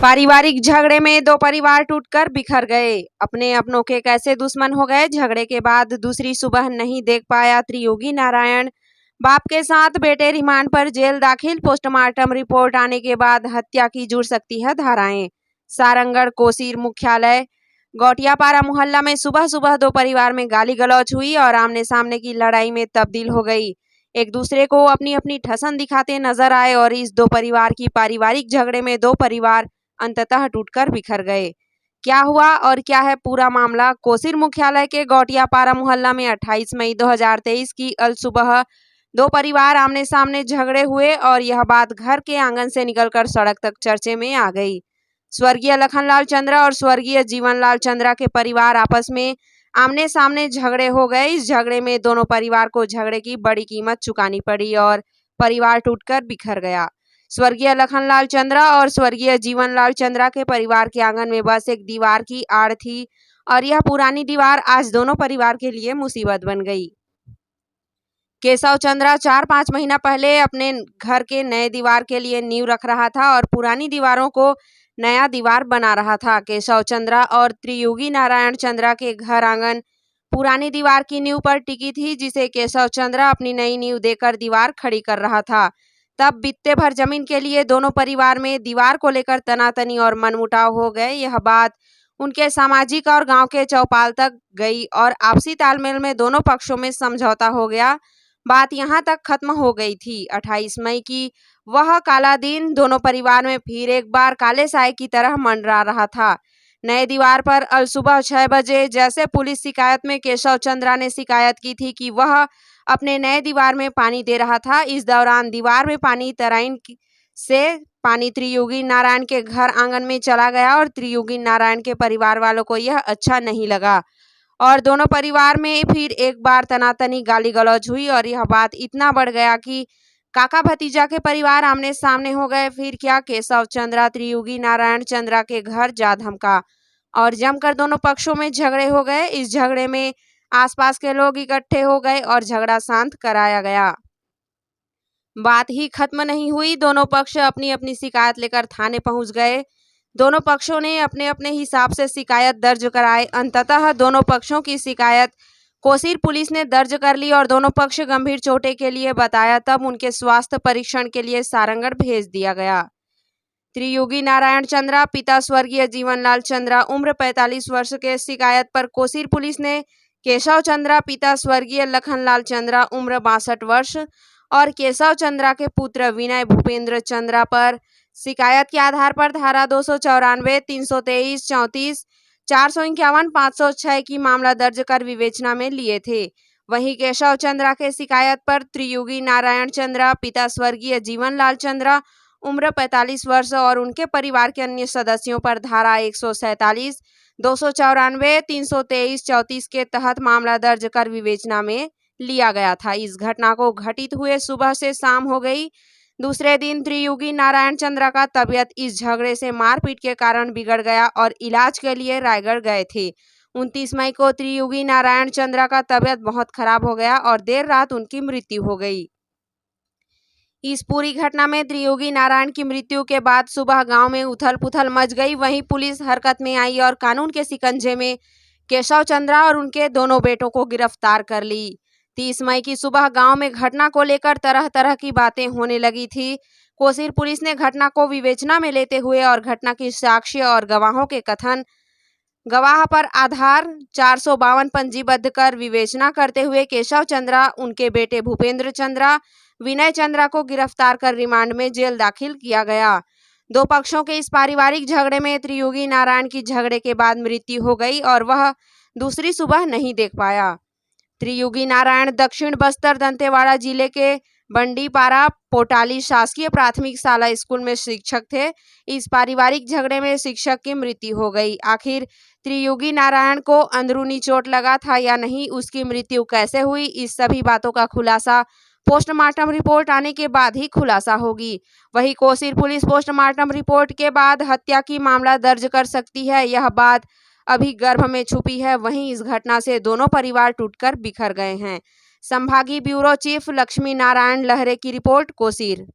पारिवारिक झगड़े में दो परिवार टूटकर बिखर गए। अपने अपनों के कैसे दुश्मन हो गए। झगड़े के बाद दूसरी सुबह नहीं देख पाया त्रियोगी नारायण। बाप के साथ बेटे रिमांड पर जेल दाखिल। पोस्टमार्टम रिपोर्ट आने के बाद हत्या की जुड़ सकती है धाराएं। सारंगढ़ कोसीर मुख्यालय गौटियापारा मोहल्ला में सुबह सुबह दो परिवार में गाली गलौज हुई और आमने सामने की लड़ाई में तब्दील हो गई। एक दूसरे को अपनी अपनी ठसन दिखाते नजर आए और इस दो परिवार की पारिवारिक झगड़े में दो परिवार अंततः टूटकर बिखर गए। क्या हुआ और क्या है पूरा मामला। कोसीर मुख्यालय के गौटियापारा मोहल्ला में 28 मई 2023 की अल सुबह दो परिवार आमने सामने झगड़े हुए और यह बात घर के आंगन से निकलकर सड़क तक चर्चे में आ गई। स्वर्गीय लखनलाल चंद्रा और स्वर्गीय जीवनलाल चंद्रा के परिवार आपस में आमने सामने झगड़े हो गए। इस झगड़े में दोनों परिवार को झगड़े की बड़ी कीमत चुकानी पड़ी और परिवार टूटकर बिखर गया। स्वर्गीय लखनलाल चंद्रा और स्वर्गीय जीवनलाल चंद्रा के परिवार के आंगन में बस एक दीवार की आड़ थी और यह पुरानी दीवार आज दोनों परिवार के लिए मुसीबत बन गई। केशव चंद्रा 4-5 महीना पहले अपने घर के नए दीवार के लिए नींव रख रहा था और पुरानी दीवारों को नया दीवार बना रहा था। केशव चंद्रा और त्रियोगी नारायण चंद्रा के घर आंगन पुरानी दीवार की नींव पर टिकी थी, जिसे केशव चंद्रा अपनी नई नींव देकर दीवार खड़ी कर रहा था। तब बित्ते भर जमीन के लिए दोनों परिवार में दीवार को लेकर तनातनी और मनमुटाव हो गए। यह बात उनके सामाजिक और गांव के चौपाल तक गई और आपसी तालमेल में दोनों पक्षों में समझौता हो गया। बात यहां तक खत्म हो गई थी। 28 मई की वह काला दिन दोनों परिवार में फिर एक बार काले साए की तरह मंडरा रहा था। नए दीवार पर अल सुबह 6 बजे जैसे पुलिस शिकायत में केशव चंद्रा ने शिकायत की थी कि वह अपने नए दीवार में पानी दे रहा था। इस दौरान दीवार में पानी तराइन से पानी त्रियोगी नारायण के घर आंगन में चला गया और त्रियोगी नारायण के परिवार वालों को यह अच्छा नहीं लगा और दोनों परिवार में फिर एक बार तनातनी गाली गलौज हुई और यह बात इतना बढ़ गया कि काका भतीजा के परिवार आमने सामने हो गए। फिर क्या, केशव चंद्रा त्रियोगी नारायण चंद्रा के घर जा धमका और जमकर दोनों पक्षों में झगड़े हो गए। इस झगड़े में आसपास के लोग इकट्ठे हो गए और झगड़ा शांत कराया गया। बात ही खत्म नहीं हुई। दोनों पक्ष अपनी अपनी शिकायत लेकर थाने पहुंच गए। दोनों पक्षों ने अपने अपने हिसाब से शिकायत दर्ज कराए। अंततः दोनों पक्षों की शिकायत कोसीर पुलिस ने दर्ज कर ली और दोनों पक्ष गंभीर चोटें के लिए बताया। तब उनके स्वास्थ्य परीक्षण के लिए सारंगढ़ भेज दिया गया। त्रियोगी नारायण चंद्रा पिता स्वर्गीय जीवनलाल चंद्रा उम्र 45 वर्ष के शिकायत पर कोसीर पुलिस ने केशव चंद्रा पिता स्वर्गीय लखनलाल चंद्रा उम्र 62 वर्ष और केशव चंद्रा के पुत्र विनय भूपेंद्र चंद्रा पर शिकायत के आधार पर धारा 294, 323, 34, 451, 506 की मामला दर्ज कर विवेचना में लिए थे। वहीं केशव चंद्रा के शिकायत पर त्रियोगी नारायण चंद्रा पिता स्वर्गीय जीवनलाल चंद्रा उम्र 45 वर्ष और उनके परिवार के अन्य सदस्यों पर धारा 147, 294, 323, 34 के तहत मामला दर्ज कर विवेचना में लिया गया था। इस घटना को घटित हुए सुबह से शाम हो गई। दूसरे दिन त्रियोगी नारायण चंद्रा का तबियत इस झगड़े से मारपीट के कारण बिगड़ गया और इलाज के लिए रायगढ़ गए थे। 29 मई को त्रियोगी नारायण चंद्रा का तबियत बहुत खराब हो गया और देर रात उनकी मृत्यु हो गई। इस पूरी घटना में त्रियोगी नारायण की मृत्यु के बाद सुबह गांव में उथल पुथल मच गई। वहीं पुलिस हरकत में आई और कानून के शिकंजे में केशव चंद्रा और उनके दोनों बेटों को गिरफ्तार कर ली। 30 मई की सुबह गांव में घटना को लेकर तरह तरह की बातें होने लगी थी। कोसीर पुलिस ने घटना को विवेचना में लेते हुए और घटना की साक्ष्य और गवाहों के कथन गवाह पर आधार 452 पंजीबद्ध कर विवेचना करते हुए केशव चंद्रा, उनके बेटे भूपेंद्र चंद्रा, विनय चंद्रा को गिरफ्तार कर रिमांड में जेल दाखिल किया गया। दो पक्षों के इस पारिवारिक झगड़े में त्रियोगी नारायण की झगड़े के बाद मृत्यु हो गई और वह दूसरी सुबह नहीं देख पाया। त्रियोगी नारायण दक्षिण बस्तर दंतेवाड़ा जिले के बंडीपारा पोटाली शासकीय प्राथमिक शाला स्कूल में शिक्षक थे। इस पारिवारिक झगड़े में शिक्षक की मृत्यु हो गई। आखिर त्रियोगी नारायण को अंदरूनी चोट लगा था या नहीं, उसकी मृत्यु कैसे हुई, इस सभी बातों का खुलासा पोस्टमार्टम रिपोर्ट आने के बाद ही खुलासा होगी। वहीं कोसीर पुलिस पोस्टमार्टम रिपोर्ट के बाद हत्या की मामला दर्ज कर सकती है, यह बात अभी गर्भ में छुपी है। वहीं इस घटना से दोनों परिवार टूटकर बिखर गए हैं। संभागीय ब्यूरो चीफ लक्ष्मी नारायण लहरे की रिपोर्ट, कोसीर।